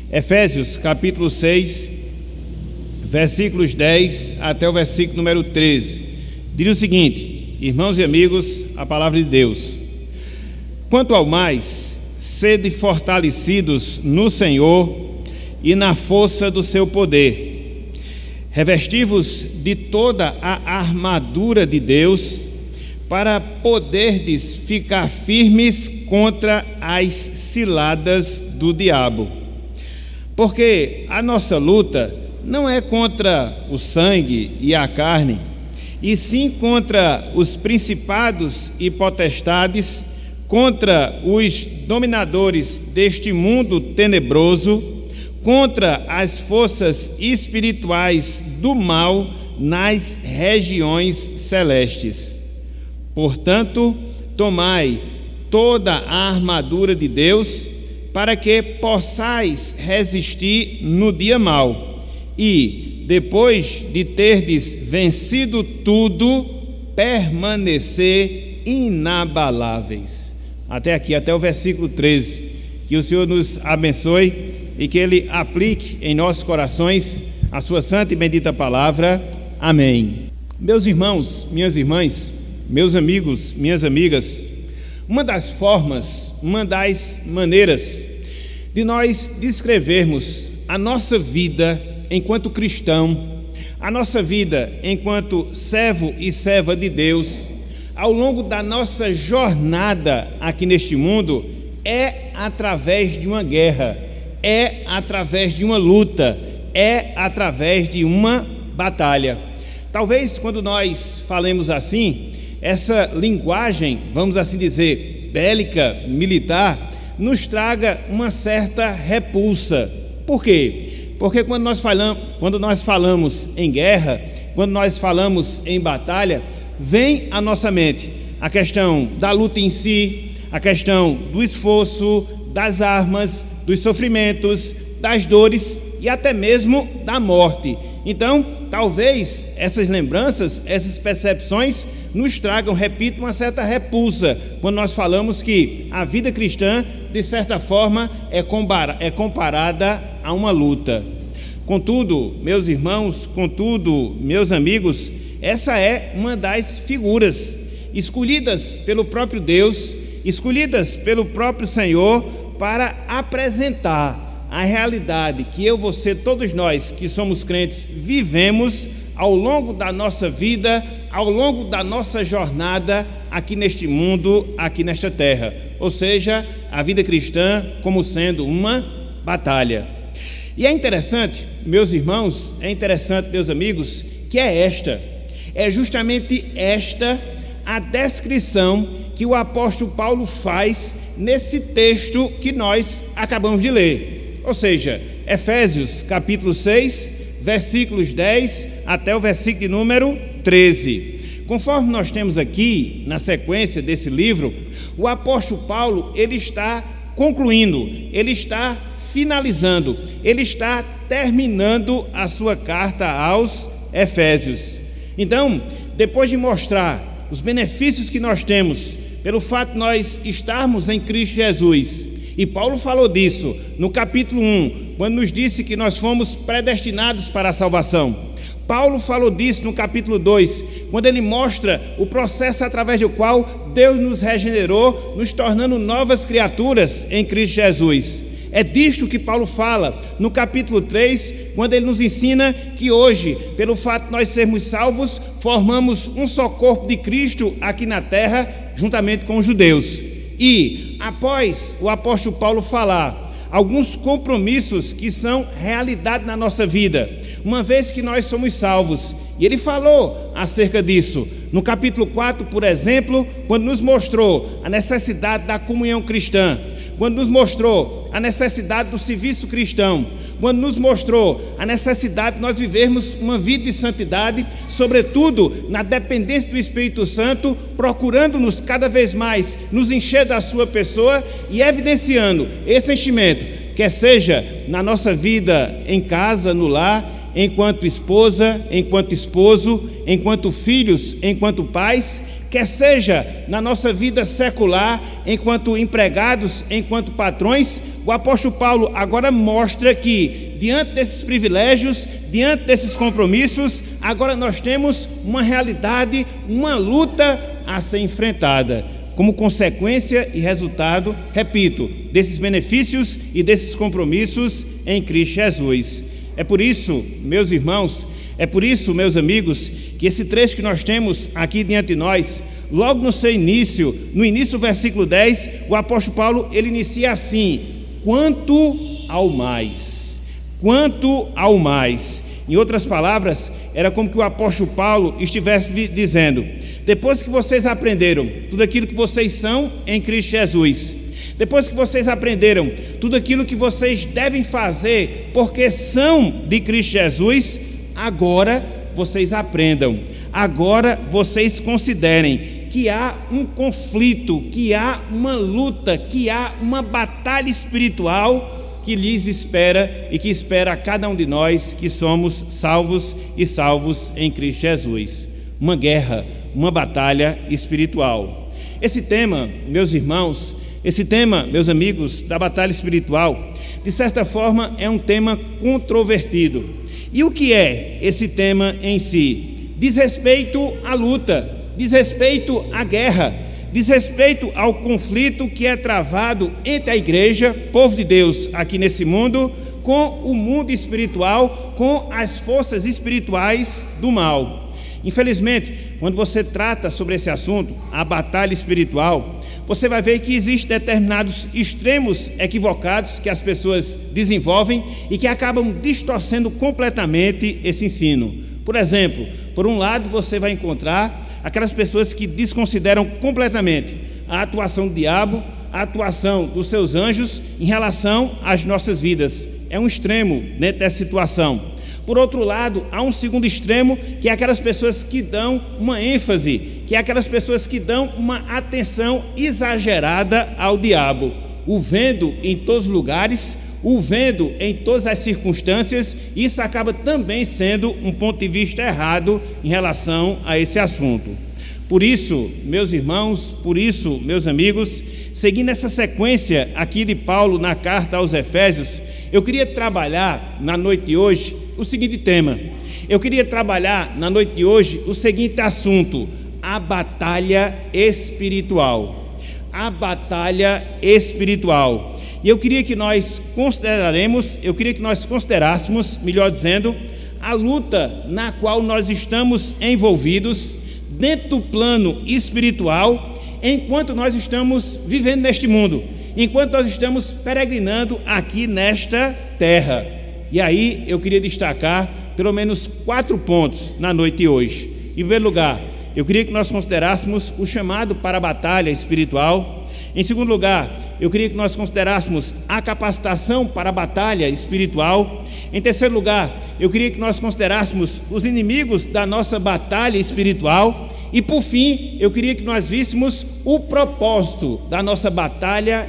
Efésios capítulo 6, versículos 10 até o versículo número 13. Diz o seguinte: irmãos e amigos, a palavra de Deus. Quanto ao mais, sede fortalecidos no Senhor e na força do seu poder. Revesti-vos de toda a armadura de Deus, para poderdes ficar firmes contra as ciladas do diabo. Porque a nossa luta não é contra o sangue e a carne, e sim contra os principados e potestades, contra os dominadores deste mundo tenebroso, contra as forças espirituais do mal nas regiões celestes. Portanto, tomai toda a armadura de Deus, para que possais resistir no dia mau, e, depois de terdes vencido tudo, permanecer inabaláveis. Até aqui, até o versículo 13. Que o Senhor nos abençoe e que Ele aplique em nossos corações a sua santa e bendita palavra. Amém. Meus irmãos, minhas irmãs, meus amigos, minhas amigas, uma das maneiras de nós descrevermos a nossa vida enquanto cristão, a nossa vida enquanto servo e serva de Deus, ao longo da nossa jornada aqui neste mundo, é através de uma guerra, é através de uma luta, é através de uma batalha. Talvez quando nós falemos assim, essa linguagem, vamos assim dizer, bélica, militar, nos traga uma certa repulsa. Por quê? Porque quando nós falamos em guerra, quando nós falamos em batalha, vem à nossa mente a questão da luta em si, a questão do esforço, das armas, dos sofrimentos, das dores e até mesmo da morte. Então, talvez essas lembranças, essas percepções nos tragam, repito, uma certa repulsa quando nós falamos que a vida cristã, de certa forma, é comparada a uma luta. Contudo, meus irmãos, meus amigos, essa é uma das figuras escolhidas pelo próprio Deus, escolhidas pelo próprio Senhor para apresentar a realidade que eu, você, todos nós que somos crentes vivemos ao longo da nossa vida, ao longo da nossa jornada aqui neste mundo, aqui nesta terra. Ou seja, a vida cristã como sendo uma batalha. E é interessante, meus irmãos, meus amigos, que é justamente esta a descrição que o apóstolo Paulo faz nesse texto que nós acabamos de ler. Ou seja, Efésios capítulo 6, versículos 10 até o versículo de número 13. Conforme nós temos aqui, na sequência desse livro, o apóstolo Paulo, ele está concluindo, ele está finalizando, ele está terminando a sua carta aos Efésios. Então, depois de mostrar os benefícios que nós temos pelo fato de nós estarmos em Cristo Jesus, e Paulo falou disso no capítulo 1, quando nos disse que nós fomos predestinados para a salvação. Paulo falou disso no capítulo 2, quando ele mostra o processo através do qual Deus nos regenerou, nos tornando novas criaturas em Cristo Jesus. É disto que Paulo fala no capítulo 3, quando ele nos ensina que hoje, pelo fato de nós sermos salvos, formamos um só corpo de Cristo aqui na terra, juntamente com os judeus. E, após o apóstolo Paulo falar alguns compromissos que são realidade na nossa vida, uma vez que nós somos salvos, e ele falou acerca disso no capítulo 4, por exemplo, quando nos mostrou a necessidade da comunhão cristã, quando nos mostrou a necessidade do serviço cristão, quando nos mostrou a necessidade de nós vivermos uma vida de santidade, sobretudo na dependência do Espírito Santo, procurando-nos cada vez mais nos encher da sua pessoa e evidenciando esse enchimento, quer seja na nossa vida em casa, no lar, enquanto esposa, enquanto esposo, enquanto filhos, enquanto pais, quer seja na nossa vida secular, enquanto empregados, enquanto patrões, o apóstolo Paulo agora mostra que, diante desses privilégios, diante desses compromissos, agora nós temos uma realidade, uma luta a ser enfrentada, como consequência e resultado, repito, desses benefícios e desses compromissos em Cristo Jesus. É por isso, meus irmãos, é por isso, meus amigos, que esse trecho que nós temos aqui diante de nós, logo no seu início, no início do versículo 10, o apóstolo Paulo, ele inicia assim: quanto ao mais. Quanto ao mais. Em outras palavras, era como que o apóstolo Paulo estivesse dizendo: depois que vocês aprenderam tudo aquilo que vocês são em Cristo Jesus, depois que vocês aprenderam tudo aquilo que vocês devem fazer porque são de Cristo Jesus, agora vocês aprendam, agora vocês considerem que há um conflito, que há uma luta, que há uma batalha espiritual que lhes espera e que espera a cada um de nós que somos salvos e salvos em Cristo Jesus. Uma guerra, uma batalha espiritual. Esse tema, meus irmãos, esse tema, meus amigos, da batalha espiritual, de certa forma é um tema controvertido. E o que é esse tema em si? Diz respeito à luta, diz respeito à guerra, diz respeito ao conflito que é travado entre a igreja, povo de Deus aqui nesse mundo, com o mundo espiritual, com as forças espirituais do mal. Infelizmente, quando você trata sobre esse assunto, a batalha espiritual, você vai ver que existem determinados extremos equivocados que as pessoas desenvolvem e que acabam distorcendo completamente esse ensino. Por exemplo, por um lado você vai encontrar aquelas pessoas que desconsideram completamente a atuação do diabo, a atuação dos seus anjos em relação às nossas vidas. É um extremo dentro dessa situação. Por outro lado, há um segundo extremo, que é aquelas pessoas que dão uma ênfase, que é aquelas pessoas que dão uma atenção exagerada ao diabo, o vendo em todos os lugares, o vendo em todas as circunstâncias. Isso acaba também sendo um ponto de vista errado em relação a esse assunto. Por isso, meus irmãos, por isso, meus amigos, seguindo essa sequência aqui de Paulo na carta aos Efésios, eu queria trabalhar na noite de hoje o seguinte tema. Eu queria trabalhar na noite de hoje o seguinte assunto: a batalha espiritual. A batalha espiritual. E eu queria que nós considerássemos, melhor dizendo, a luta na qual nós estamos envolvidos dentro do plano espiritual, enquanto nós estamos vivendo neste mundo, enquanto nós estamos peregrinando aqui nesta terra. E aí eu queria destacar pelo menos 4 pontos na noite de hoje. Em primeiro lugar, eu queria que nós considerássemos o chamado para a batalha espiritual. Em segundo lugar, eu queria que nós considerássemos a capacitação para a batalha espiritual. Em terceiro lugar, eu queria que nós considerássemos os inimigos da nossa batalha espiritual. E por fim, eu queria que nós víssemos o propósito da nossa batalha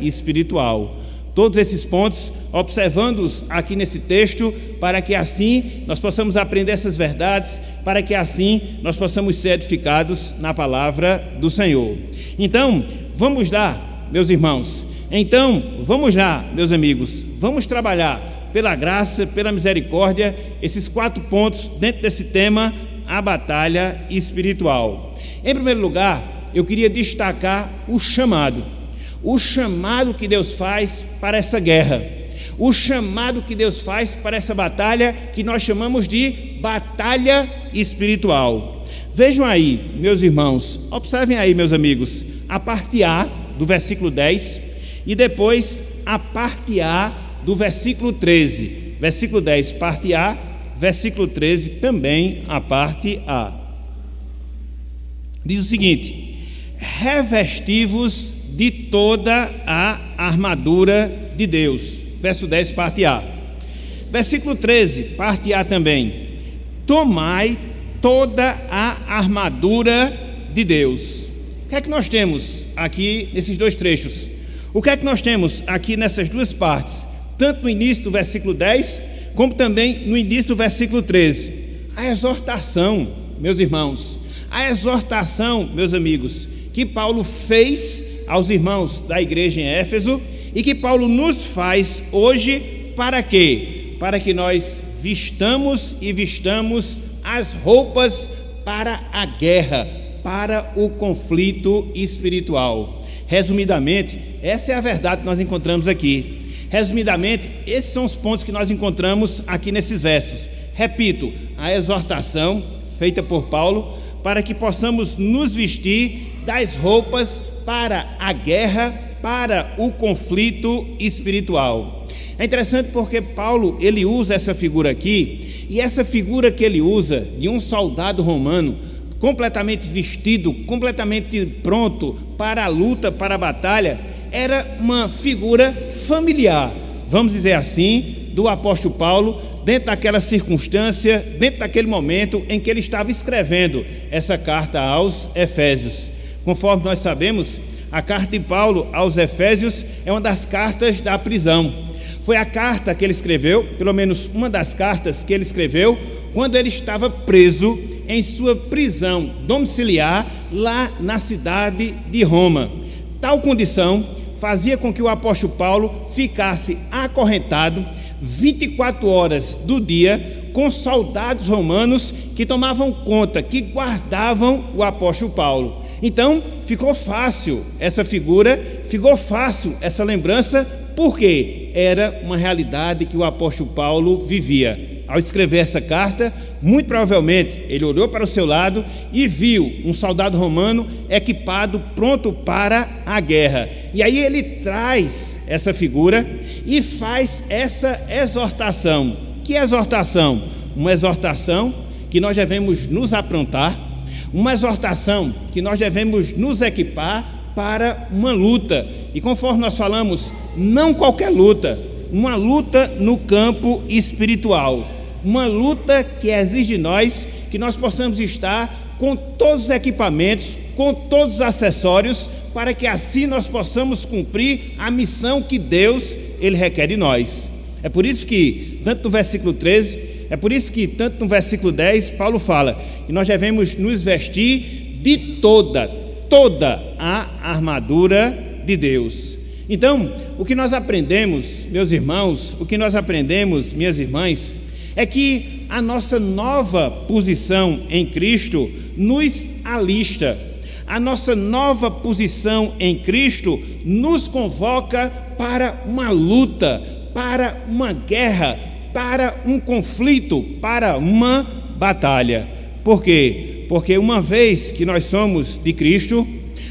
espiritual. Todos esses pontos, observando-os aqui nesse texto, para que assim nós possamos aprender essas verdades, para que assim nós possamos ser edificados na palavra do Senhor. Então, vamos lá, meus irmãos. Então, vamos lá, meus amigos. Vamos trabalhar pela graça, pela misericórdia, esses 4 pontos dentro desse tema, a batalha espiritual. Em primeiro lugar, eu queria destacar o chamado que Deus faz para essa guerra, o chamado que Deus faz para essa batalha que nós chamamos de batalha espiritual. Vejam aí, meus irmãos, observem aí, meus amigos, a parte A do versículo 10 e depois a parte A do versículo 13. Versículo 10, parte A, versículo 13, também a parte A. Diz o seguinte: revesti-vos de toda a armadura de Deus. Verso 10, parte A. Versículo 13, parte A também: tomai toda a armadura de Deus. O que é que nós temos aqui nesses 2 trechos? O que é que nós temos aqui nessas 2 partes? Tanto no início do versículo 10, como também no início do versículo 13. A exortação, meus irmãos, a exortação, meus amigos, que Paulo fez aos irmãos da igreja em Éfeso e que Paulo nos faz hoje para quê? Para que nós vistamos as roupas para a guerra, para o conflito espiritual. Resumidamente, essa é a verdade que nós encontramos aqui. Resumidamente, esses são os pontos que nós encontramos aqui nesses versos. Repito, a exortação feita por Paulo para que possamos nos vestir das roupas para a guerra, para o conflito espiritual. É interessante porque Paulo, ele usa essa figura aqui, e essa figura que ele usa de um soldado romano completamente vestido, completamente pronto para a luta, para a batalha, era uma figura familiar, vamos dizer assim, do apóstolo Paulo, dentro daquela circunstância, dentro daquele momento em que ele estava escrevendo essa carta aos Efésios. Conforme nós sabemos, a carta de Paulo aos Efésios é uma das cartas da prisão. Foi a carta que ele escreveu, pelo menos uma das cartas que ele escreveu, quando ele estava preso em sua prisão domiciliar lá na cidade de Roma. Tal condição fazia com que o apóstolo Paulo ficasse acorrentado 24 horas do dia com soldados romanos que tomavam conta, que guardavam o apóstolo Paulo. Então, ficou fácil essa figura, ficou fácil essa lembrança, porque era uma realidade que o apóstolo Paulo vivia. Ao escrever essa carta, muito provavelmente ele olhou para o seu lado e viu um soldado romano equipado, pronto para a guerra. E aí ele traz essa figura e faz essa exortação. Que exortação? Uma exortação que nós devemos nos aprontar, uma exortação que nós devemos nos equipar para uma luta. E conforme nós falamos, não qualquer luta, uma luta no campo espiritual, uma luta que exige de nós que nós possamos estar com todos os equipamentos, com todos os acessórios, para que assim nós possamos cumprir a missão que Deus ele requer de nós. É por isso que, tanto no versículo 13, é por isso que, tanto no versículo 10, Paulo fala que nós devemos nos vestir de toda a armadura de Deus. Então, o que nós aprendemos, meus irmãos, o que nós aprendemos, minhas irmãs, é que a nossa nova posição em Cristo nos alista. A nossa nova posição em Cristo nos convoca para uma luta, para uma guerra, para um conflito, para uma batalha. Por quê? Porque uma vez que nós somos de Cristo,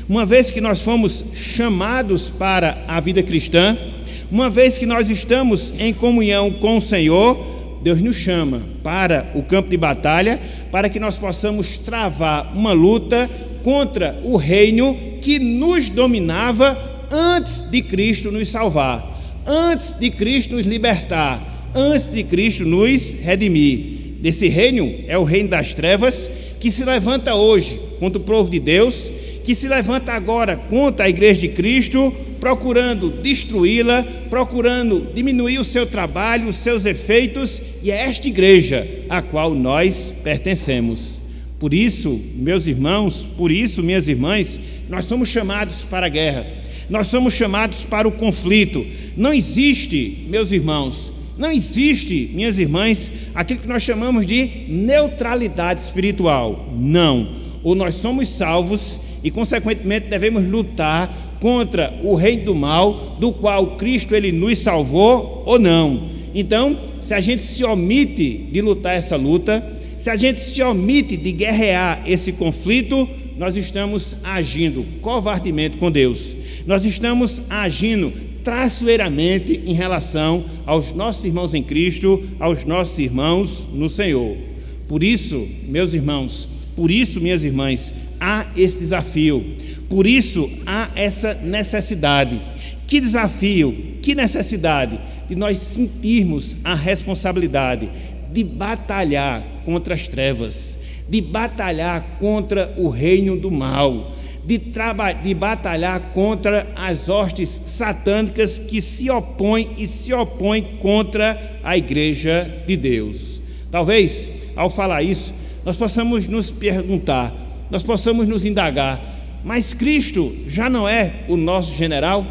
uma vez que nós fomos chamados para a vida cristã, uma vez que nós estamos em comunhão com o Senhor, Deus nos chama para o campo de batalha, para que nós possamos travar uma luta contra o reino que nos dominava antes de Cristo nos salvar, antes de Cristo nos libertar, antes de Cristo nos redimir. Desse reino é o reino das trevas, que se levanta hoje contra o povo de Deus, que se levanta agora contra a igreja de Cristo, procurando destruí-la, procurando diminuir o seu trabalho, os seus efeitos, e é esta igreja a qual nós pertencemos. Por isso, meus irmãos, por isso, minhas irmãs, nós somos chamados para a guerra, nós somos chamados para o conflito. Não existe, meus irmãos, não existe, minhas irmãs, aquilo que nós chamamos de neutralidade espiritual. Não. Ou nós somos salvos e, consequentemente, devemos lutar contra o reino do mal, do qual Cristo ele nos salvou, ou não. Então, se a gente se omite de lutar essa luta, se a gente se omite de guerrear esse conflito, nós estamos agindo covardemente com Deus. Nós estamos agindo traiçoeiramente em relação aos nossos irmãos em Cristo, aos nossos irmãos no Senhor. Por isso, meus irmãos, por isso, minhas irmãs, há esse desafio, por isso há essa necessidade. Que desafio, que necessidade de nós sentirmos a responsabilidade de batalhar contra as trevas, de batalhar contra o reino do mal, de batalhar contra as hostes satânicas que se opõem e se opõem contra a igreja de Deus. Talvez, ao falar isso, nós possamos nos perguntar, nós possamos nos indagar, mas Cristo já não é o nosso general?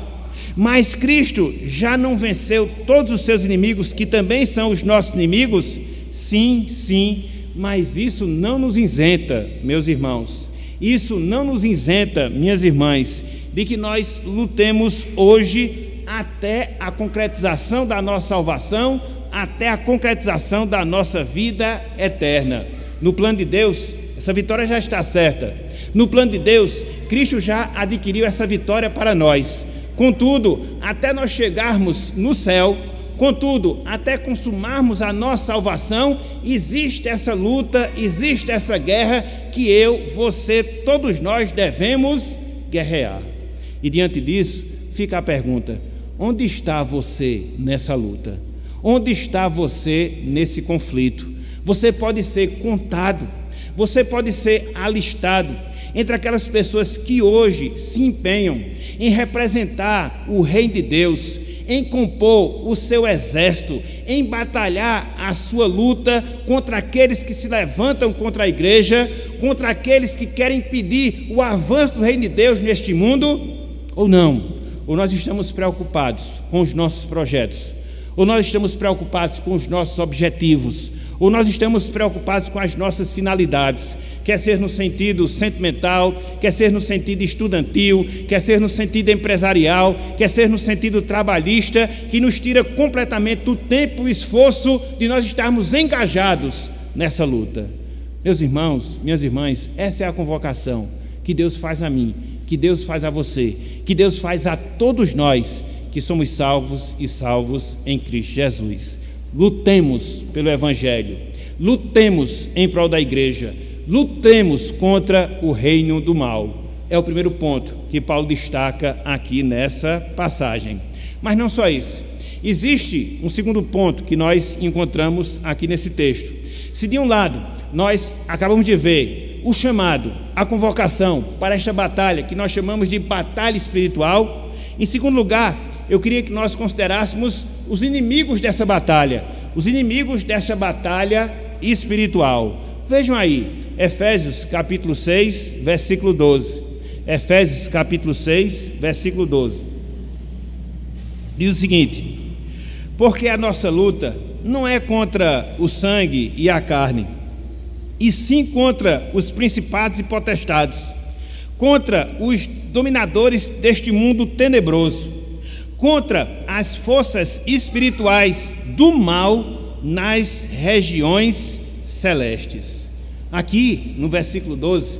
Mas Cristo já não venceu todos os seus inimigos, que também são os nossos inimigos? Sim, sim, mas isso não nos isenta, meus irmãos, isso não nos isenta, minhas irmãs, de que nós lutemos hoje até a concretização da nossa salvação, até a concretização da nossa vida eterna. No plano de Deus, essa vitória já está certa. No plano de Deus, Cristo já adquiriu essa vitória para nós. Contudo, até nós chegarmos no céu, contudo, até consumarmos a nossa salvação, existe essa luta, existe essa guerra que eu, você, todos nós devemos guerrear. E diante disso, fica a pergunta: onde está você nessa luta? Onde está você nesse conflito? Você pode ser contado, você pode ser alistado entre aquelas pessoas que hoje se empenham em representar o reino de Deus, em compor o seu exército, em batalhar a sua luta contra aqueles que se levantam contra a igreja, contra aqueles que querem impedir o avanço do reino de Deus neste mundo, ou não? Ou nós estamos preocupados com os nossos projetos, ou nós estamos preocupados com os nossos objetivos, ou nós estamos preocupados com as nossas finalidades, quer ser no sentido sentimental, quer ser no sentido estudantil, quer ser no sentido empresarial, quer ser no sentido trabalhista, que nos tira completamente do tempo e esforço de nós estarmos engajados nessa luta. Meus irmãos, minhas irmãs, essa é a convocação que Deus faz a mim, que Deus faz a você, que Deus faz a todos nós que somos salvos e salvos em Cristo Jesus. Lutemos pelo Evangelho, lutemos em prol da igreja, lutemos contra o reino do mal. É o primeiro ponto que Paulo destaca aqui nessa passagem. Mas não só isso. Existe um segundo ponto que nós encontramos aqui nesse texto. Se de um lado nós acabamos de ver o chamado, a convocação para esta batalha que nós chamamos de batalha espiritual, em segundo lugar, eu queria que nós considerássemos os inimigos dessa batalha, os inimigos dessa batalha espiritual. Vejam aí, Efésios capítulo 6, versículo 12. Efésios capítulo 6, versículo 12. Diz o seguinte: porque a nossa luta não é contra o sangue e a carne, e sim contra os principados e potestades, contra os dominadores deste mundo tenebroso, contra as forças espirituais do mal nas regiões celestes. Aqui no versículo 12,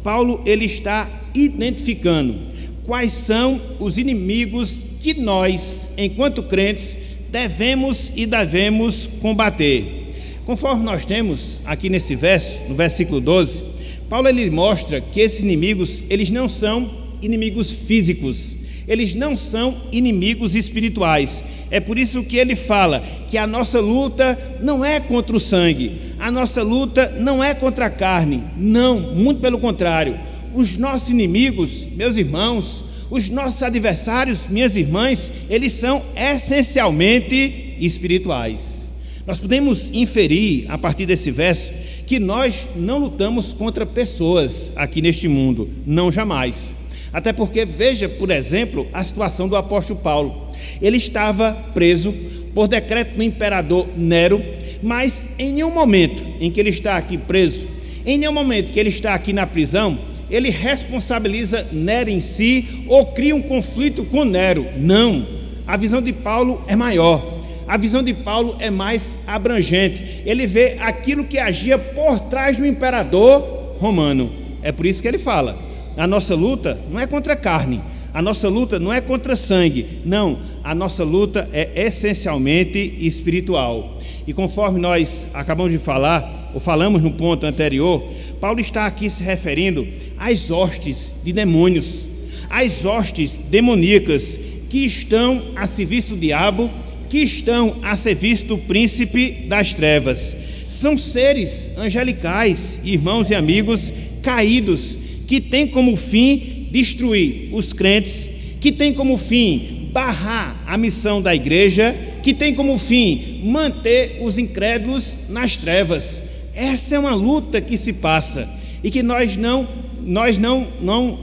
Paulo ele está identificando quais são os inimigos que nós, enquanto crentes, devemos combater. Conforme nós temos aqui nesse verso, no versículo 12, Paulo ele mostra que esses inimigos, eles não são inimigos físicos, eles não são inimigos espirituais. É por isso que ele fala que a nossa luta não é contra o sangue, a nossa luta não é contra a carne, não, muito pelo contrário. Os nossos inimigos, meus irmãos, os nossos adversários, minhas irmãs, eles são essencialmente espirituais. Nós podemos inferir, a partir desse verso, que nós não lutamos contra pessoas aqui neste mundo, não, jamais. Até porque, veja, por exemplo, a situação do apóstolo Paulo. Ele estava preso por decreto do imperador Nero, mas em nenhum momento em que ele está aqui preso, em nenhum momento que ele está aqui na prisão, ele responsabiliza Nero em si ou cria um conflito com Nero. Não, a visão de Paulo é maior, a visão de Paulo é mais abrangente. Ele vê aquilo que agia por trás do imperador romano. É por isso que ele fala: a nossa luta não é contra a carne, a nossa luta não é contra sangue, não, a nossa luta é essencialmente espiritual. E conforme nós acabamos de falar, ou falamos no ponto anterior, Paulo está aqui se referindo às hostes de demônios, às hostes demoníacas que estão a serviço do diabo, que estão a serviço do príncipe das trevas. São seres angelicais, irmãos e amigos, caídos, que têm como fim destruir os crentes, que têm como fim barrar a missão da igreja, que têm como fim manter os incrédulos nas trevas. Essa é uma luta que se passa e que nós não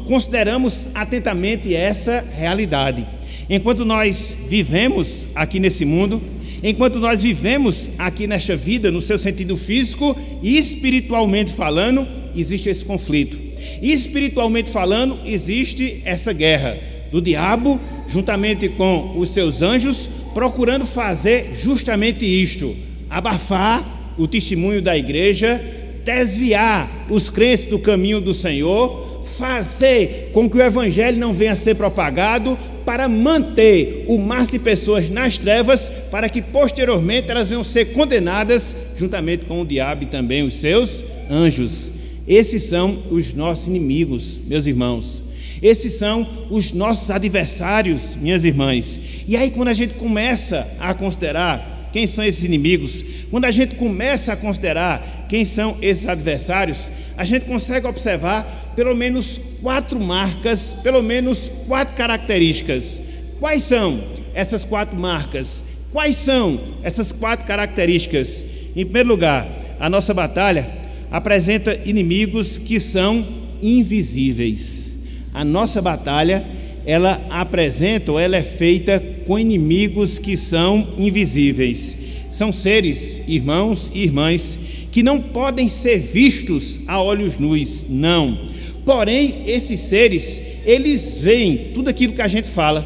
consideramos atentamente essa realidade. Enquanto nós vivemos aqui nesse mundo, enquanto nós vivemos aqui nesta vida, no seu sentido físico e espiritualmente falando, existe esse conflito. E espiritualmente falando, existe essa guerra do diabo, juntamente com os seus anjos, procurando fazer justamente isto: abafar o testemunho da igreja, desviar os crentes do caminho do Senhor, fazer com que o evangelho não venha a ser propagado, para manter o máximo de pessoas nas trevas, para que posteriormente elas venham ser condenadas juntamente com o diabo e também os seus anjos. Esses são os nossos inimigos, meus irmãos. Esses são os nossos adversários, minhas irmãs. E aí, quando a gente começa a considerar quem são esses inimigos, quando a gente começa a considerar quem são esses adversários, a gente consegue observar pelo menos 4 marcas, pelo menos 4 características. Quais são essas 4 marcas? Quais são essas 4 características? Em primeiro lugar, a nossa batalha apresenta inimigos que são invisíveis. A nossa batalha, ela apresenta, ou ela é feita com inimigos que são invisíveis. São seres, irmãos e irmãs, que não podem ser vistos a olhos nus, não. Porém, esses seres, eles veem tudo aquilo que a gente fala,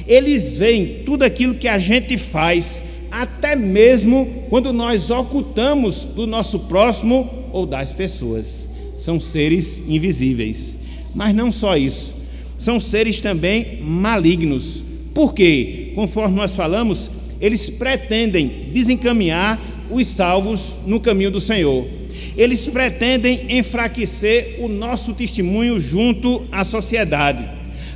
eles veem tudo aquilo que a gente faz, até mesmo quando nós ocultamos do nosso próximo ou das pessoas. São seres invisíveis. Mas não só isso, são seres também malignos. Por quê? Conforme nós falamos, eles pretendem desencaminhar os salvos no caminho do Senhor. Eles pretendem enfraquecer o nosso testemunho junto à sociedade.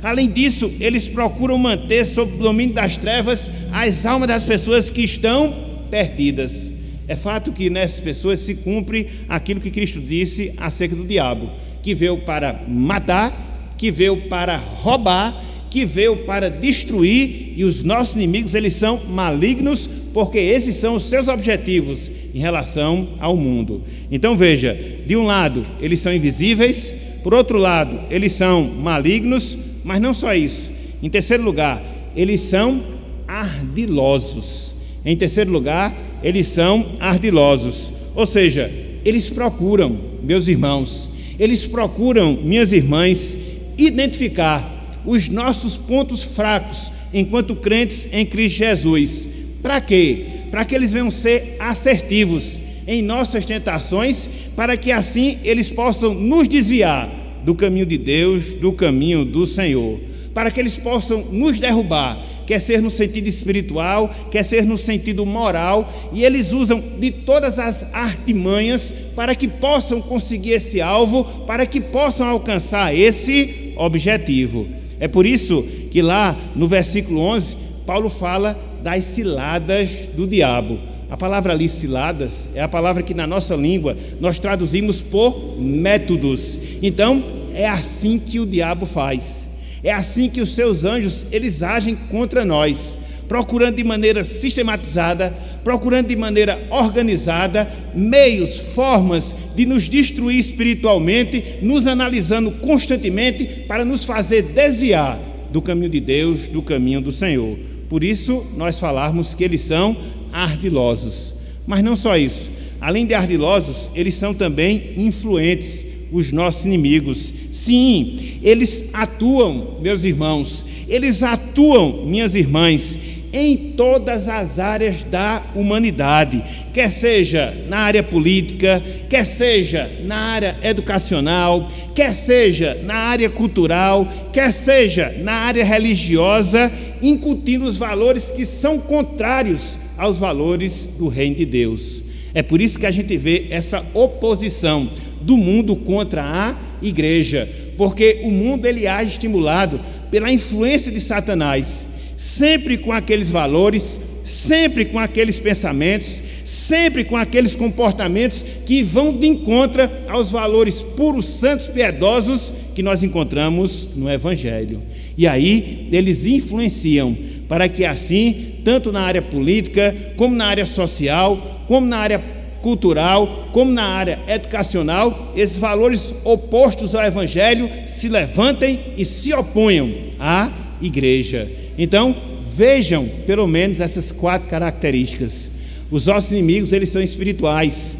Além disso, eles procuram manter sob o domínio das trevas as almas das pessoas que estão perdidas. É fato que nessas pessoas se cumpre aquilo que Cristo disse acerca do diabo, que veio para matar, que veio para roubar, que veio para destruir, e os nossos inimigos, eles são malignos, porque esses são os seus objetivos em relação ao mundo. Então veja, de um lado eles são invisíveis, por outro lado eles são malignos, mas não só isso. Em terceiro lugar, eles são ardilosos. Em terceiro lugar, eles são ardilosos. Ou seja, eles procuram, meus irmãos, eles procuram, minhas irmãs, identificar os nossos pontos fracos enquanto crentes em Cristo Jesus. Para quê? Para que eles venham ser assertivos em nossas tentações, para que assim eles possam nos desviar do caminho de Deus, do caminho do Senhor, para que eles possam nos derrubar, quer ser no sentido espiritual, quer ser no sentido moral, e eles usam de todas as artimanhas para que possam conseguir esse alvo, para que possam alcançar esse objetivo. É por isso que lá no versículo 11, Paulo fala das ciladas do diabo. A palavra ali, ciladas, é a palavra que na nossa língua nós traduzimos por métodos. Então, é assim que o diabo faz. É assim que os seus anjos, eles agem contra nós, procurando de maneira sistematizada, procurando de maneira organizada, meios, formas de nos destruir espiritualmente, nos analisando constantemente para nos fazer desviar do caminho de Deus, do caminho do Senhor. Por isso, nós falarmos que eles são ardilosos. Mas não só isso. Além de ardilosos, eles são também influentes, os nossos inimigos. Sim, eles atuam, meus irmãos, eles atuam, minhas irmãs, em todas as áreas da humanidade, quer seja na área política, quer seja na área educacional, quer seja na área cultural, quer seja na área religiosa, incutindo os valores que são contrários aos valores do reino de Deus. É por isso que a gente vê essa oposição do mundo contra a igreja, porque o mundo ele age estimulado pela influência de Satanás, sempre com aqueles valores, sempre com aqueles pensamentos, sempre com aqueles comportamentos que vão de encontro aos valores puros, santos, piedosos que nós encontramos no Evangelho. E aí eles influenciam para que assim, tanto na área política, como na área social, como na área cultural, como na área educacional, esses valores opostos ao Evangelho se levantem e se oponham à igreja. Então, vejam pelo menos essas 4 características. Os nossos inimigos, eles são espirituais.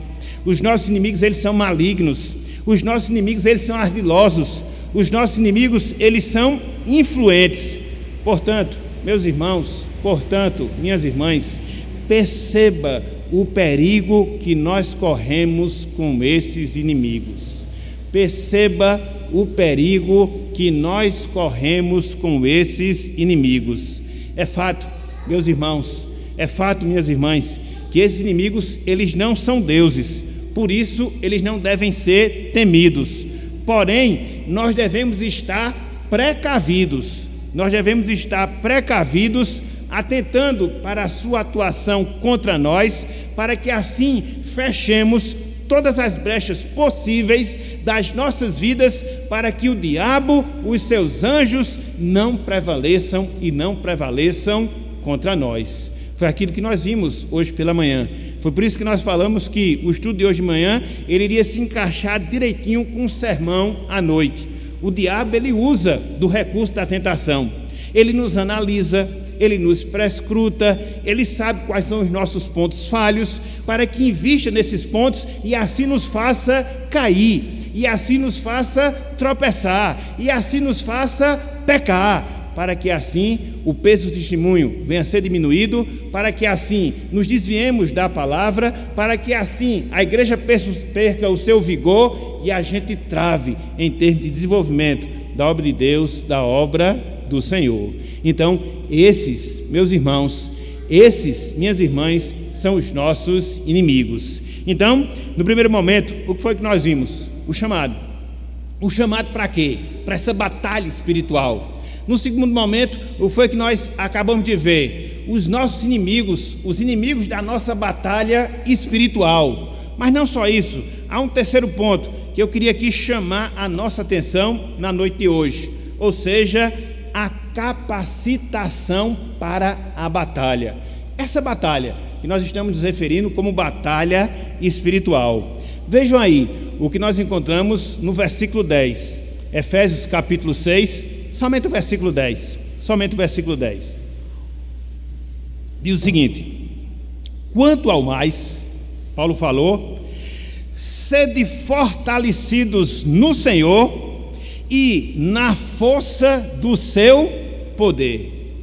Os nossos inimigos, eles são malignos. Os nossos inimigos, eles são ardilosos. Os nossos inimigos, eles são influentes. Portanto, meus irmãos, minhas irmãs, perceba o perigo que nós corremos com esses inimigos. Perceba o perigo que nós corremos com esses inimigos. É fato, meus irmãos, é fato, minhas irmãs, que esses inimigos, eles não são deuses, por isso eles não devem ser temidos. Porém, nós devemos estar precavidos, atentando para a sua atuação contra nós, para que assim fechemos todas as brechas possíveis das nossas vidas, para que o diabo, os seus anjos, não prevaleçam contra nós. Foi aquilo que nós vimos hoje pela manhã. Foi por isso que nós falamos que o estudo de hoje de manhã, ele iria se encaixar direitinho com o sermão à noite. O diabo, ele usa do recurso da tentação. Ele nos analisa, ele nos prescruta, ele sabe quais são os nossos pontos falhos, para que invista nesses pontos e assim nos faça cair, e assim nos faça tropeçar, e assim nos faça pecar, para que assim o peso do testemunho venha a ser diminuído, para que assim nos desviemos da palavra, para que assim a igreja perca o seu vigor e a gente trave em termos de desenvolvimento da obra de Deus, da obra do Senhor. Então, esses, meus irmãos, minhas irmãs, são os nossos inimigos. Então, no primeiro momento, o que foi que nós vimos? O chamado. O chamado para quê? Para essa batalha espiritual. No segundo momento, o que foi que nós acabamos de ver? Os nossos inimigos, os inimigos da nossa batalha espiritual. Mas não só isso, há um terceiro ponto que eu queria aqui chamar a nossa atenção na noite de hoje, ou seja, a capacitação para a batalha. Essa batalha que nós estamos nos referindo como batalha espiritual. Vejam aí o que nós encontramos no versículo 10, Efésios capítulo 6, somente o versículo 10. Diz o seguinte: quanto ao mais, Paulo falou, sede fortalecidos no Senhor e na força do seu poder.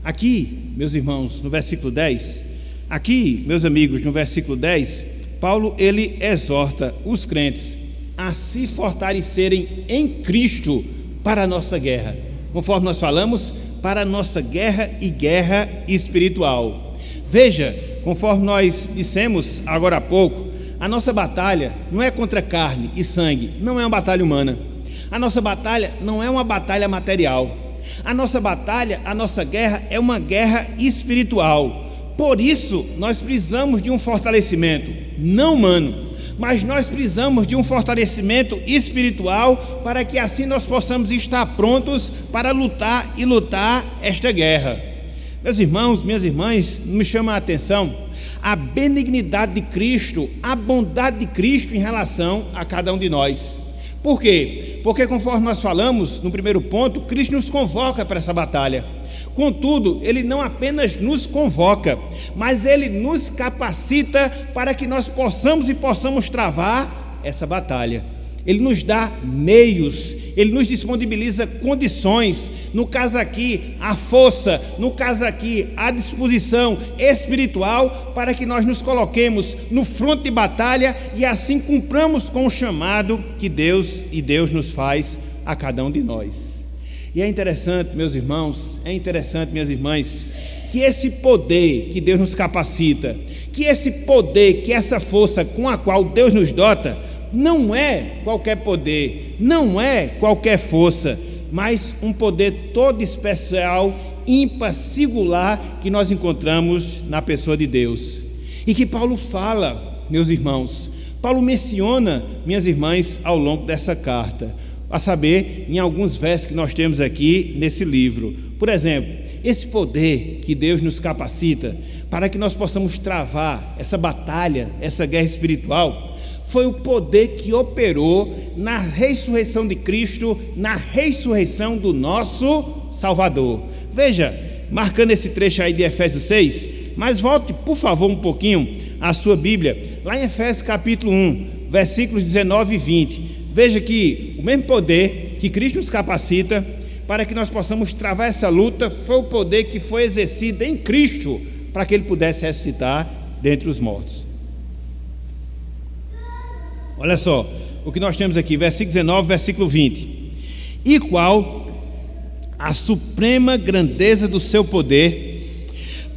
Aqui, meus irmãos, no versículo 10, aqui, meus amigos, no versículo 10, Paulo, ele exorta os crentes a se fortalecerem em Cristo para a nossa guerra. Conforme nós falamos, para a nossa guerra e guerra espiritual. Veja, conforme nós dissemos agora há pouco, a nossa batalha não é contra carne e sangue, não é uma batalha humana. A nossa batalha não é uma batalha material. A nossa batalha, a nossa guerra é uma guerra espiritual. Por isso, nós precisamos de um fortalecimento, não humano, mas nós precisamos de um fortalecimento espiritual para que assim nós possamos estar prontos para lutar esta guerra. Meus irmãos, minhas irmãs, me chama a atenção a benignidade de Cristo, a bondade de Cristo em relação a cada um de nós. Por quê? Porque conforme nós falamos no primeiro ponto, Cristo nos convoca para essa batalha. Contudo, Ele não apenas nos convoca, mas Ele nos capacita para que nós possamos travar essa batalha. Ele nos dá meios, Ele nos disponibiliza condições, no caso aqui a força, no caso aqui a disposição espiritual, para que nós nos coloquemos no fronte de batalha e assim cumpramos com o chamado que Deus nos faz a cada um de nós. E é interessante, meus irmãos, minhas irmãs, que esse poder que Deus nos capacita, que esse poder, que essa força com a qual Deus nos dota, não é qualquer poder, não é qualquer força, mas um poder todo especial, ímpar, singular, que nós encontramos na pessoa de Deus. E que Paulo fala, meus irmãos, Paulo menciona, minhas irmãs, ao longo dessa carta, a saber, em alguns versos que nós temos aqui nesse livro. Por exemplo, esse poder que Deus nos capacita para que nós possamos travar essa batalha, essa guerra espiritual, foi o poder que operou na ressurreição de Cristo, na ressurreição do nosso Salvador. Veja, marcando esse trecho aí de Efésios 6, mas volte, por favor, um pouquinho a sua Bíblia, lá em Efésios capítulo 1, versículos 19 e 20. Veja que o mesmo poder que Cristo nos capacita para que nós possamos travar essa luta foi o poder que foi exercido em Cristo para que Ele pudesse ressuscitar dentre os mortos. Olha só o que nós temos aqui, versículo 19, versículo 20. E qual a suprema grandeza do seu poder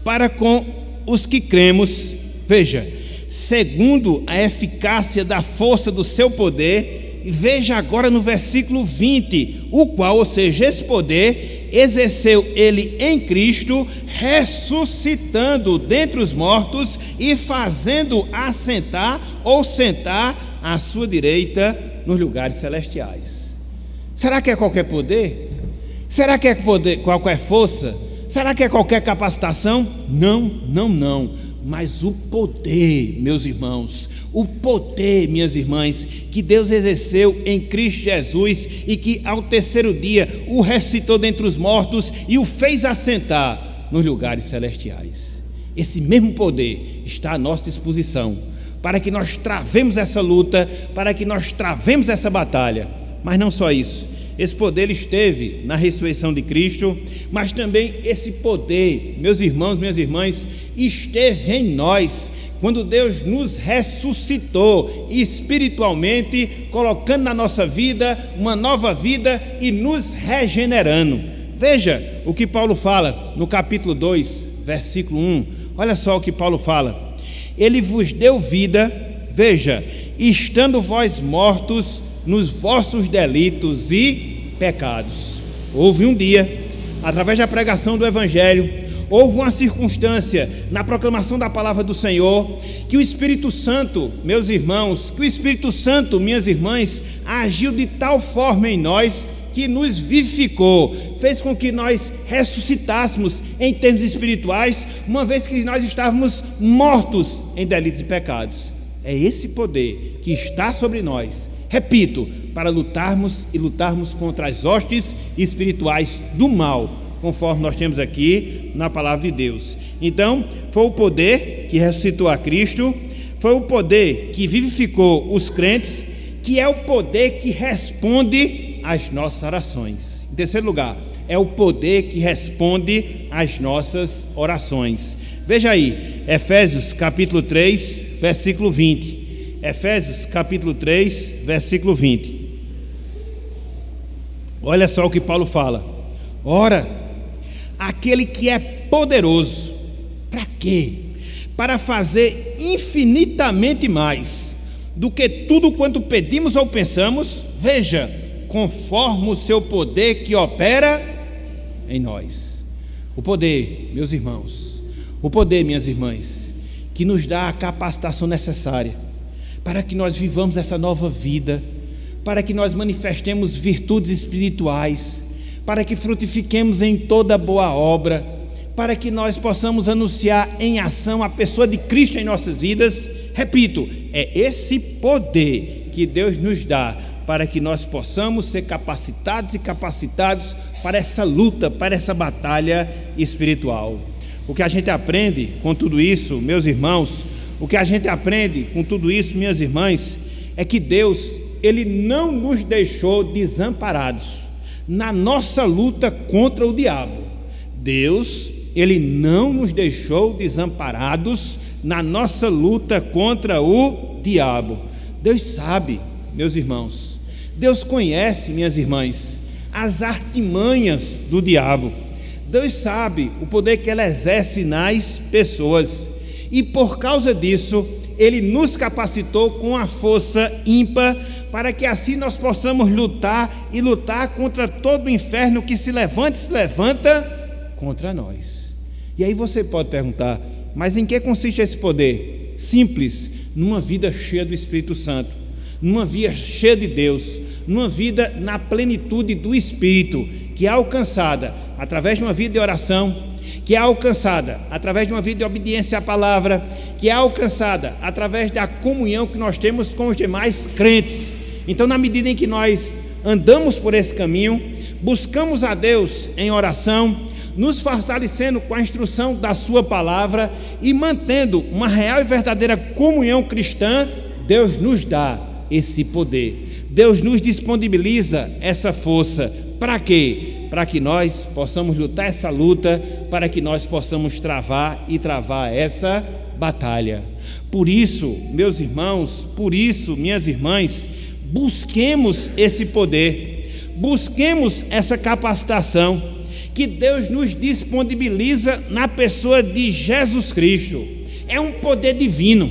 para com os que cremos, veja, segundo a eficácia da força do seu poder. E veja agora no versículo 20, o qual, ou seja, esse poder exerceu ele em Cristo, ressuscitando dentre os mortos e fazendo assentar ou sentar à sua direita nos lugares celestiais. Será que é qualquer poder? Será que é qualquer força? Será que é qualquer capacitação? Não. Mas o poder, meus irmãos, o poder, minhas irmãs, que Deus exerceu em Cristo Jesus e que ao terceiro dia o ressuscitou dentre os mortos e o fez assentar nos lugares celestiais. Esse mesmo poder está à nossa disposição para que nós travemos essa luta, para que nós travemos essa batalha. Mas não só isso, esse poder esteve na ressurreição de Cristo, mas também esse poder, meus irmãos, minhas irmãs, esteve em nós, quando Deus nos ressuscitou espiritualmente, colocando na nossa vida uma nova vida e nos regenerando. Veja o que Paulo fala no capítulo 2, versículo 1, olha só o que Paulo fala: Ele vos deu vida, veja, estando vós mortos nos vossos delitos e pecados. Houve um dia, através da pregação do Evangelho, houve uma circunstância na proclamação da palavra do Senhor, que o Espírito Santo, meus irmãos, que o Espírito Santo, minhas irmãs, agiu de tal forma em nós, que nos vivificou, fez com que nós ressuscitássemos em termos espirituais, uma vez que nós estávamos mortos em delitos e pecados. É esse poder que está sobre nós, repito, para lutarmos contra as hostes espirituais do mal, conforme nós temos aqui na palavra de Deus. Então, foi o poder que ressuscitou a Cristo, foi o poder que vivificou os crentes, que é o poder que responde às nossas orações. Em terceiro lugar, é o poder que responde às nossas orações. Veja aí, Efésios capítulo 3, versículo 20. Efésios capítulo 3, versículo 20. Olha só o que Paulo fala: ora, aquele que é poderoso, para quê? Para fazer infinitamente mais do que tudo quanto pedimos ou pensamos, veja, conforme o seu poder que opera em nós. O poder, meus irmãos, o poder, minhas irmãs, que nos dá a capacitação necessária para que nós vivamos essa nova vida, para que nós manifestemos virtudes espirituais, para que frutifiquemos em toda boa obra, para que nós possamos anunciar em ação a pessoa de Cristo em nossas vidas. Repito, é esse poder que Deus nos dá para que nós possamos ser capacitados e capacitados para essa luta, para essa batalha espiritual. O que a gente aprende com tudo isso, meus irmãos, o que a gente aprende com tudo isso, minhas irmãs, é que Deus, Ele não nos deixou desamparados na nossa luta contra o diabo. Deus, Ele não nos deixou desamparados na nossa luta contra o diabo. Deus sabe, meus irmãos, Deus conhece, minhas irmãs, as artimanhas do diabo. Deus sabe o poder que ele exerce nas pessoas, e por causa disso, Ele nos capacitou com a força ímpar, para que assim nós possamos lutar e lutar contra todo o inferno que se levanta contra nós. E aí você pode perguntar: mas em que consiste esse poder? Simples: numa vida cheia do Espírito Santo, numa vida cheia de Deus, numa vida na plenitude do Espírito, que é alcançada através de uma vida de oração, que é alcançada através de uma vida de obediência à palavra, que é alcançada através da comunhão que nós temos com os demais crentes. Então, na medida em que nós andamos por esse caminho, buscamos a Deus em oração, nos fortalecendo com a instrução da sua palavra e mantendo uma real e verdadeira comunhão cristã, Deus nos dá esse poder. Deus nos disponibiliza essa força. Para quê? Para que nós possamos lutar essa luta, para que nós possamos travar essa batalha. Por isso, meus irmãos, por isso, minhas irmãs, busquemos esse poder, busquemos essa capacitação que Deus nos disponibiliza na pessoa de Jesus Cristo. É um poder divino,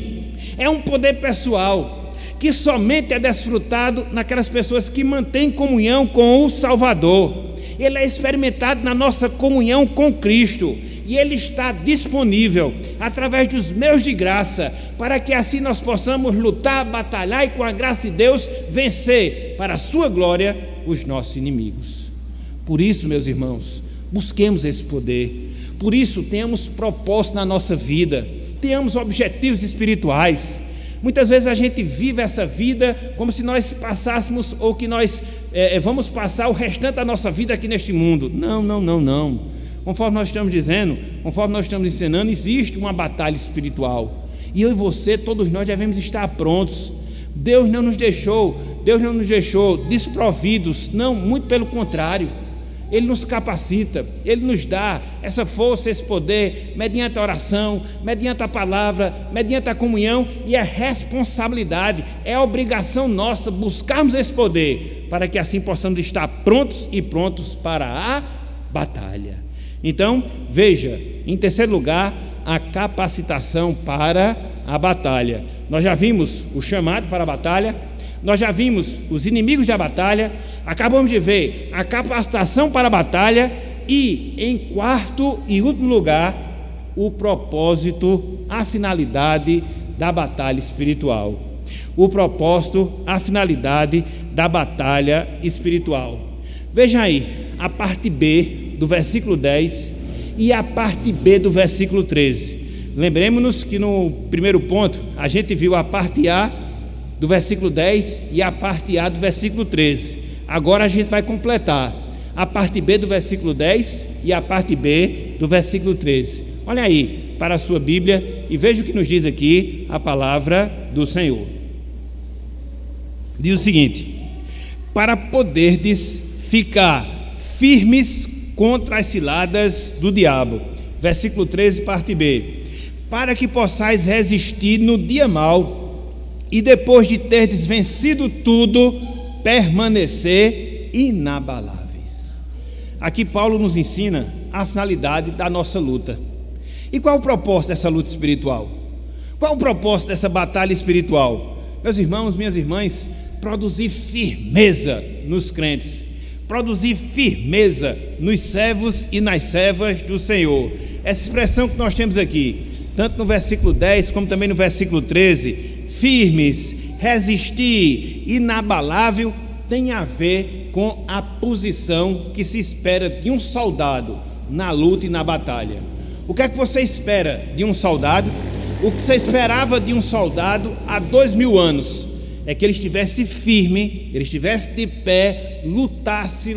é um poder pessoal, que somente é desfrutado naquelas pessoas que mantêm comunhão com o Salvador. Ele é experimentado na nossa comunhão com Cristo, e Ele está disponível através dos meios de graça, para que assim nós possamos lutar, batalhar e com a graça de Deus vencer para a sua glória os nossos inimigos. Por isso, meus irmãos, busquemos esse poder. Por isso, tenhamos propósito na nossa vida, tenhamos objetivos espirituais. Muitas vezes a gente vive essa vida como se nós passássemos, ou que nós vamos passar o restante da nossa vida aqui neste mundo. Não. Conforme nós estamos dizendo, conforme nós estamos ensinando, existe uma batalha espiritual. E eu e você, todos nós devemos estar prontos. Deus não nos deixou desprovidos, não, muito pelo contrário. Ele nos capacita, Ele nos dá essa força, esse poder, mediante a oração, mediante a palavra, mediante a comunhão, e é responsabilidade, é obrigação nossa buscarmos esse poder, para que assim possamos estar prontos para a batalha. Então, veja, em terceiro lugar, a capacitação para a batalha. Nós já vimos o chamado para a batalha, nós já vimos os inimigos da batalha, acabamos de ver a capacitação para a batalha e, em quarto e último lugar, o propósito, a finalidade da batalha espiritual. O propósito, a finalidade da batalha espiritual. Veja aí, a parte B do versículo 10 e a parte B do versículo 13. Lembremos-nos que no primeiro ponto a gente viu a parte A do versículo 10 e a parte A do versículo 13. Agora a gente vai completar a parte B do versículo 10 e a parte B do versículo 13. Olha aí para a sua Bíblia e veja o que nos diz aqui a palavra do Senhor. Diz o seguinte: para poderdes ficar firmes contra as ciladas do diabo. Versículo 13, parte B. Para que possais resistir no dia mau, e depois de terdes vencido tudo, permanecer inabaláveis. Aqui Paulo nos ensina a finalidade da nossa luta. E qual o propósito dessa luta espiritual? Qual o propósito dessa batalha espiritual? Meus irmãos, minhas irmãs, produzir firmeza nos crentes, produzir firmeza nos servos e nas servas do Senhor. Essa expressão que nós temos aqui, tanto no versículo 10 como também no versículo 13, firmes, resistir, inabalável, tem a ver com a posição que se espera de um soldado na luta e na batalha. O que é que você espera de um soldado? O que você esperava de um soldado há 2000 anos é que ele estivesse firme, ele estivesse de pé, lutasse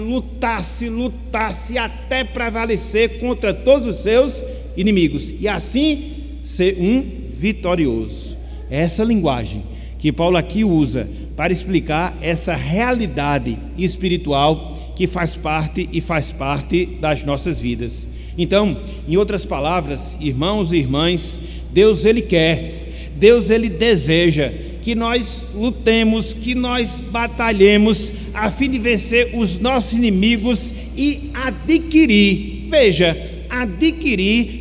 até prevalecer contra todos os seus inimigos e assim ser um vitorioso. É essa linguagem que Paulo aqui usa para explicar essa realidade espiritual que faz parte das nossas vidas. Então, em outras palavras, irmãos e irmãs, Deus ele deseja que nós lutemos, que nós batalhemos a fim de vencer os nossos inimigos e adquirir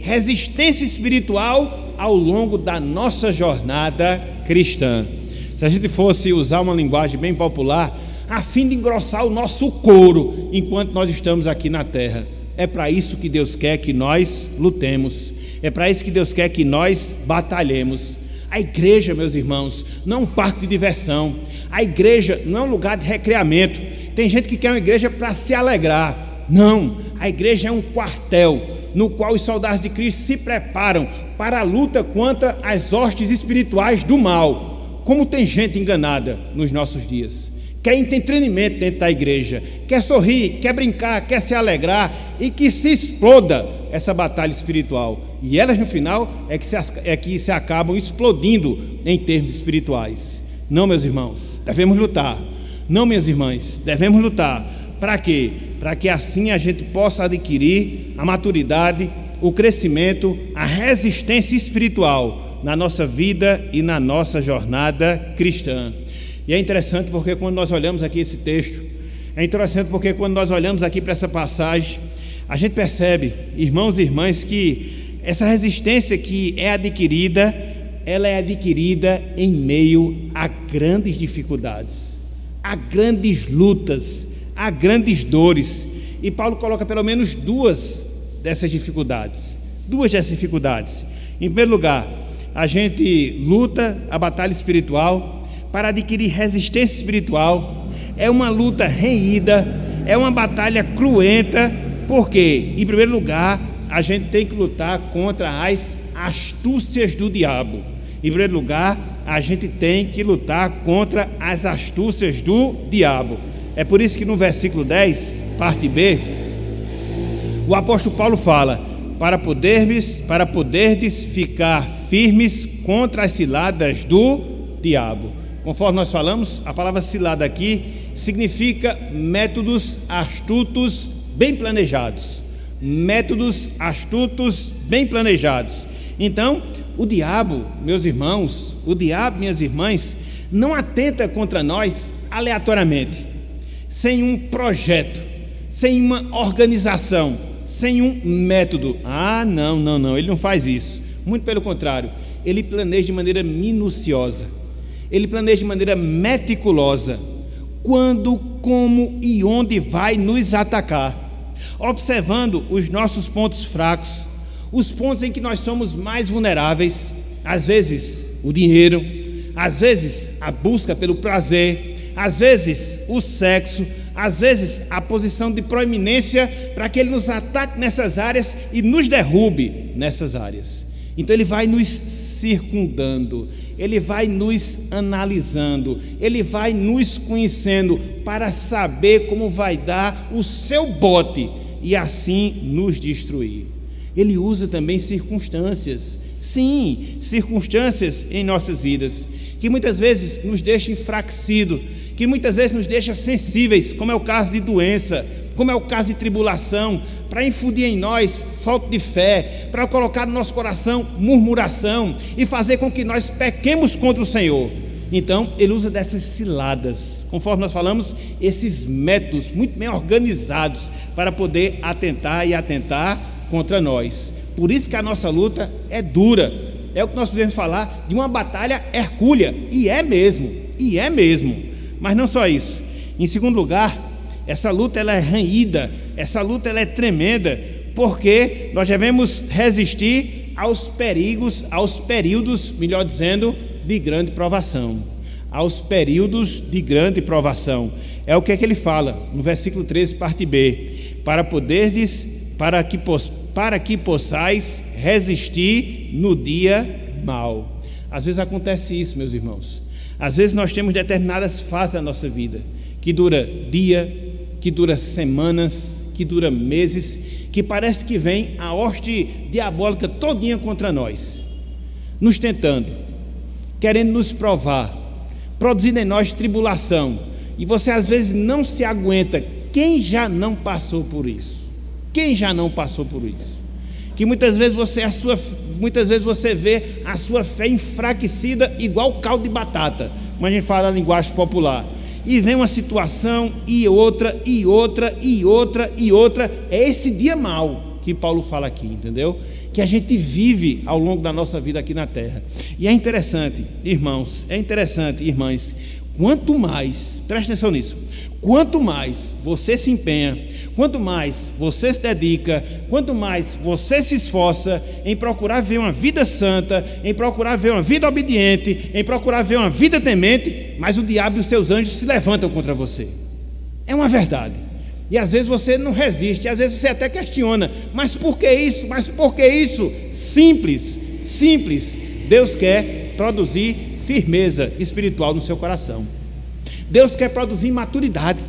resistência espiritual ao longo da nossa jornada cristã. Se a gente fosse usar uma linguagem bem popular, a fim de engrossar o nosso couro enquanto nós estamos aqui na terra. É para isso que Deus quer que nós lutemos, é para isso que Deus quer que nós batalhemos. A igreja, meus irmãos, não é um parque de diversão, a igreja não é um lugar de recreamento. Tem gente que quer uma igreja para se alegrar. Não, a igreja é um quartel no qual os soldados de Cristo se preparam para a luta contra as hostes espirituais do mal. Como tem gente enganada nos nossos dias, quer entretenimento dentro da igreja, quer sorrir, quer brincar, quer se alegrar, e que se exploda essa batalha espiritual. E elas no final é que se acabam explodindo em termos espirituais. Não, meus irmãos, devemos lutar. Não, minhas irmãs, devemos lutar. Para quê? Para que assim a gente possa adquirir a maturidade, o crescimento, a resistência espiritual na nossa vida e na nossa jornada cristã. E é interessante porque quando nós olhamos aqui esse texto, é interessante porque quando nós olhamos aqui para essa passagem, a gente percebe, irmãos e irmãs, que essa resistência que é adquirida, ela é adquirida em meio a grandes dificuldades, a grandes lutas, a grandes dores. E Paulo coloca pelo menos duas dessas dificuldades. Em primeiro lugar, a gente luta a batalha espiritual para adquirir resistência espiritual. É uma luta renhida, é uma batalha cruenta, porque, em primeiro lugar, a gente tem que lutar contra as astúcias do diabo. Em primeiro lugar, a gente tem que lutar contra as astúcias do diabo. É por isso que no versículo 10, parte B, o apóstolo Paulo fala: para poderdes ficar firmes contra as ciladas do diabo. Conforme nós falamos, a palavra cilada aqui significa métodos astutos bem planejados. Métodos astutos bem planejados. Então, o diabo, meus irmãos, minhas irmãs, não atenta contra nós aleatoriamente, sem um projeto, sem uma organização, sem um método. Não, ele não faz isso. Muito pelo contrário, ele planeja de maneira minuciosa, ele planeja de maneira meticulosa, quando, como e onde vai nos atacar, observando os nossos pontos fracos, os pontos em que nós somos mais vulneráveis. Às vezes o dinheiro, às vezes a busca pelo prazer, às vezes o sexo, às vezes a posição de proeminência, para que ele nos ataque nessas áreas e nos derrube nessas áreas. Então ele vai nos circundando, ele vai nos analisando, ele vai nos conhecendo para saber como vai dar o seu bote e assim nos destruir. Ele usa também circunstâncias, sim, circunstâncias em nossas vidas, que muitas vezes nos deixam enfraquecidos, que muitas vezes nos deixam sensíveis, como é o caso de doença, como é o caso de tribulação, para infundir em nós falta de fé, para colocar no nosso coração murmuração e fazer com que nós pequemos contra o Senhor. Então ele usa dessas ciladas, conforme nós falamos, esses métodos muito bem organizados para poder atentar contra nós. Por isso que a nossa luta é dura, é o que nós podemos falar de uma batalha hercúlea, e é mesmo, mas não só isso. Em segundo lugar, essa luta ela é renhida, essa luta ela é tremenda, porque nós devemos resistir aos períodos, melhor dizendo, de grande provação. Aos períodos de grande provação. É o que é que ele fala no versículo 13, parte B: para que possais resistir no dia mau. Às vezes acontece isso, meus irmãos. Às vezes nós temos determinadas fases da nossa vida, que dura dia, que dura semanas, que dura meses, que parece que vem a hoste diabólica todinha contra nós, nos tentando, querendo nos provar, produzindo em nós tribulação, e você às vezes não se aguenta. Quem já não passou por isso? Que muitas vezes você vê a sua fé enfraquecida igual caldo de batata, como a gente fala na linguagem popular, e vem uma situação e outra. É esse dia mau que Paulo fala aqui, entendeu? Que a gente vive ao longo da nossa vida aqui na terra. E é interessante, irmãos, irmãs, quanto mais, preste atenção nisso, quanto mais você se empenha, quanto mais você se dedica, quanto mais você se esforça em procurar ver uma vida santa, em procurar ver uma vida obediente, em procurar ver uma vida temente, mais o diabo e os seus anjos se levantam contra você. É uma verdade. E às vezes você não resiste, às vezes você até questiona: mas por que isso? Simples. Deus quer produzir firmeza espiritual no seu coração. Deus quer produzir maturidade.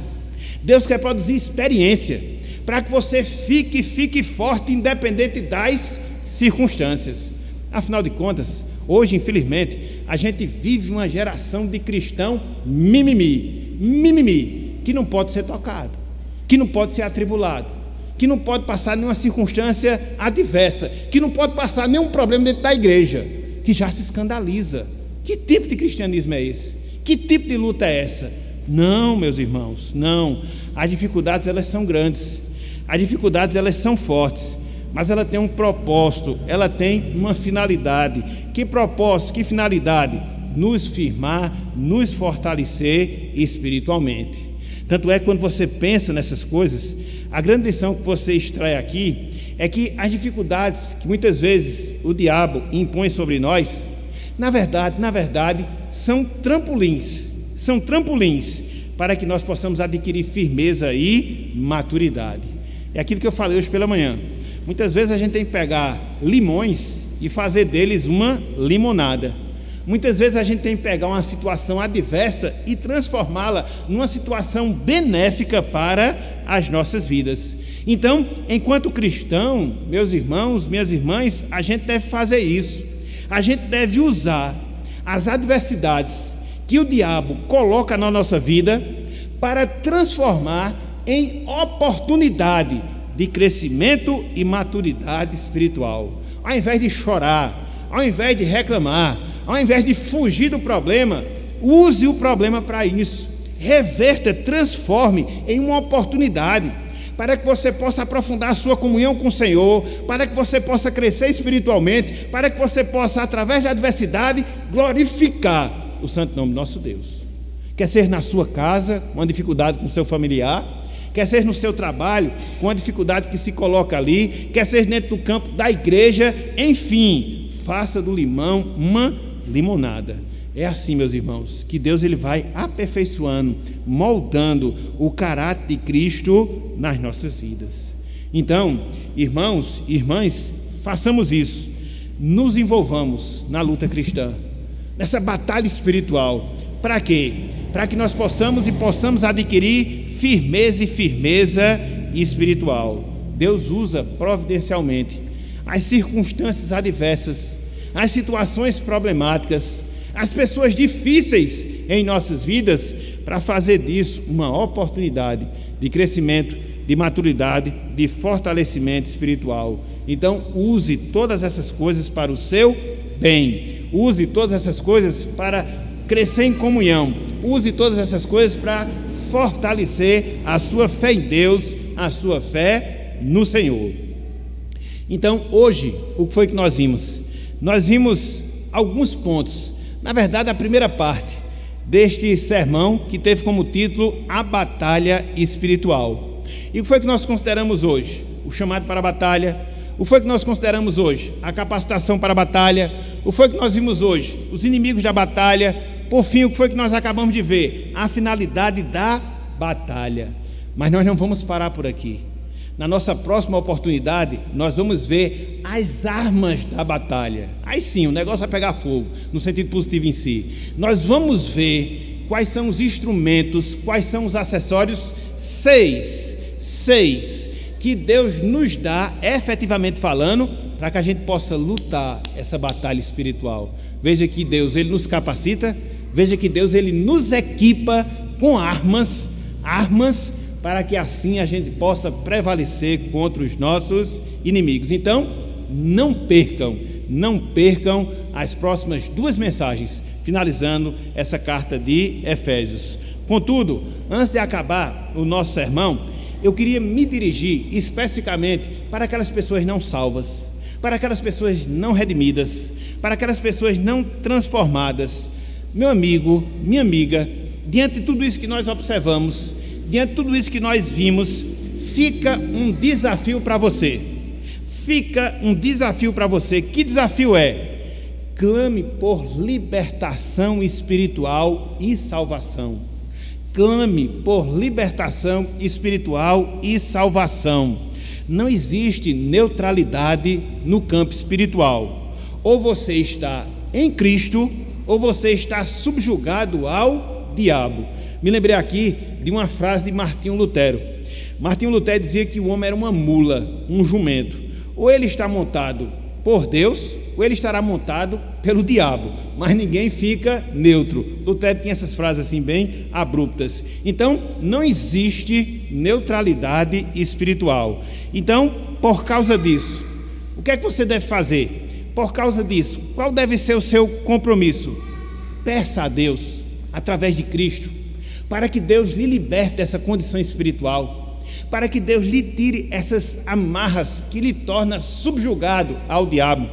Deus quer produzir experiência, para que você fique forte, independente das circunstâncias. Afinal de contas, hoje, infelizmente, a gente vive uma geração de cristão mimimi, que não pode ser tocado, que não pode ser atribulado, que não pode passar nenhuma circunstância adversa, que não pode passar nenhum problema dentro da igreja, que já se escandaliza. Que tipo de cristianismo é esse? Que tipo de luta é essa? Não, meus irmãos, não. As dificuldades, elas são grandes, as dificuldades, elas são fortes, mas ela tem um propósito, ela tem uma finalidade. Que propósito, que finalidade? Nos firmar, nos fortalecer espiritualmente. Tanto é que quando você pensa nessas coisas, a grande lição que você extrai aqui é que as dificuldades que muitas vezes o diabo impõe sobre nós, na verdade, são trampolins para que nós possamos adquirir firmeza e maturidade. É aquilo que eu falei hoje pela manhã. Muitas vezes a gente tem que pegar limões e fazer deles uma limonada. Muitas vezes a gente tem que pegar uma situação adversa e transformá-la numa situação benéfica para as nossas vidas. Então, enquanto cristão, meus irmãos, minhas irmãs, a gente deve fazer isso. A gente deve usar as adversidades que o diabo coloca na nossa vida para transformar em oportunidade de crescimento e maturidade espiritual. Ao invés de chorar, ao invés de reclamar, ao invés de fugir do problema, use o problema para isso. Reverta, transforme em uma oportunidade para que você possa aprofundar a sua comunhão com o Senhor, para que você possa crescer espiritualmente, para que você possa, através da adversidade, glorificar o santo nome do nosso Deus. Quer ser na sua casa, uma dificuldade com o seu familiar, quer ser no seu trabalho, com a dificuldade que se coloca ali, quer ser dentro do campo da igreja, enfim, faça do limão uma limonada. É assim, meus irmãos, que Deus ele vai aperfeiçoando, moldando o caráter de Cristo nas nossas vidas. Então, irmãos e irmãs, façamos isso, nos envolvamos na luta cristã, nessa batalha espiritual. Para quê? Para que nós possamos adquirir firmeza espiritual. Deus usa providencialmente as circunstâncias adversas, as situações problemáticas, as pessoas difíceis em nossas vidas, para fazer disso uma oportunidade de crescimento, de maturidade, de fortalecimento espiritual. Então, use todas essas coisas para o seu bem, use todas essas coisas para crescer em comunhão, use todas essas coisas para fortalecer a sua fé em Deus, a sua fé no Senhor. Então, hoje, o que foi que nós vimos? Nós vimos alguns pontos. Na verdade, a primeira parte deste sermão, que teve como título A Batalha Espiritual. E o que foi que nós consideramos hoje? O chamado para a batalha. O que foi que nós consideramos hoje? A capacitação para a batalha. O que foi que nós vimos hoje? Os inimigos da batalha. Por fim, o que foi que nós acabamos de ver? A finalidade da batalha. Mas nós não vamos parar por aqui. Na nossa próxima oportunidade, nós vamos ver as armas da batalha. Aí sim, o negócio vai pegar fogo, no sentido positivo em si. Nós vamos ver quais são os instrumentos, quais são os acessórios, seis, que Deus nos dá, efetivamente falando, para que a gente possa lutar essa batalha espiritual. Veja que Deus, ele nos capacita, veja que Deus, ele nos equipa com armas, para que assim a gente possa prevalecer contra os nossos inimigos. Então, não percam as próximas duas mensagens, finalizando essa carta de Efésios. Contudo, antes de acabar o nosso sermão, eu queria me dirigir especificamente para aquelas pessoas não salvas, para aquelas pessoas não redimidas, para aquelas pessoas não transformadas. Meu amigo, minha amiga, diante de tudo isso que nós observamos, diante de tudo isso que nós vimos, fica um desafio para você. Que desafio é? Clame por libertação espiritual e salvação. Clame por libertação espiritual e salvação. Não existe neutralidade no campo espiritual. Ou você está em Cristo, ou você está subjugado ao diabo. Me lembrei aqui de uma frase de Martinho Lutero. Martinho Lutero dizia que o homem era uma mula, um jumento. Ou ele está montado por Deus, ou ele estará montado pelo diabo, mas ninguém fica neutro. Lutero tinha essas frases assim bem abruptas. Então, não existe neutralidade espiritual. Então, por causa disso, o que é que você deve fazer? Por causa disso, qual deve ser o seu compromisso? Peça a Deus, através de Cristo, para que Deus lhe liberte dessa condição espiritual, para que Deus lhe tire essas amarras que lhe torna subjugado ao diabo,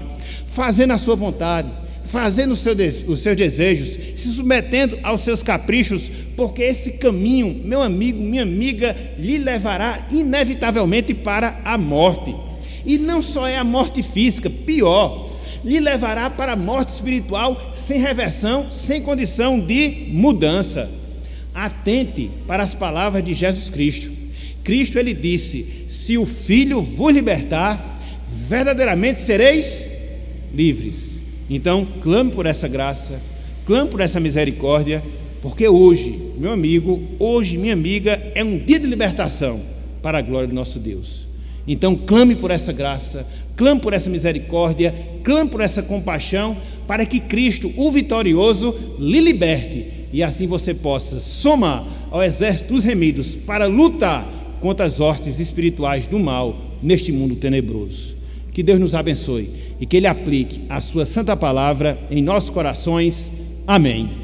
fazendo a sua vontade, fazendo os seus desejos, se submetendo aos seus caprichos, porque esse caminho, meu amigo, minha amiga, lhe levará inevitavelmente para a morte. E não só é a morte física, pior, lhe levará para a morte espiritual sem reversão, sem condição de mudança. Atente para as palavras de Jesus Cristo. Cristo, ele disse: se o Filho vos libertar, verdadeiramente sereis livres. Então, clame por essa graça, clame por essa misericórdia, porque hoje, meu amigo, hoje, minha amiga, é um dia de libertação para a glória do nosso Deus. Então, clame por essa graça, clame por essa misericórdia, clame por essa compaixão, para que Cristo, o vitorioso, lhe liberte, e assim você possa somar ao exército dos remidos para lutar contra as hostes espirituais do mal neste mundo tenebroso. Que Deus nos abençoe e que Ele aplique a sua santa palavra em nossos corações. Amém.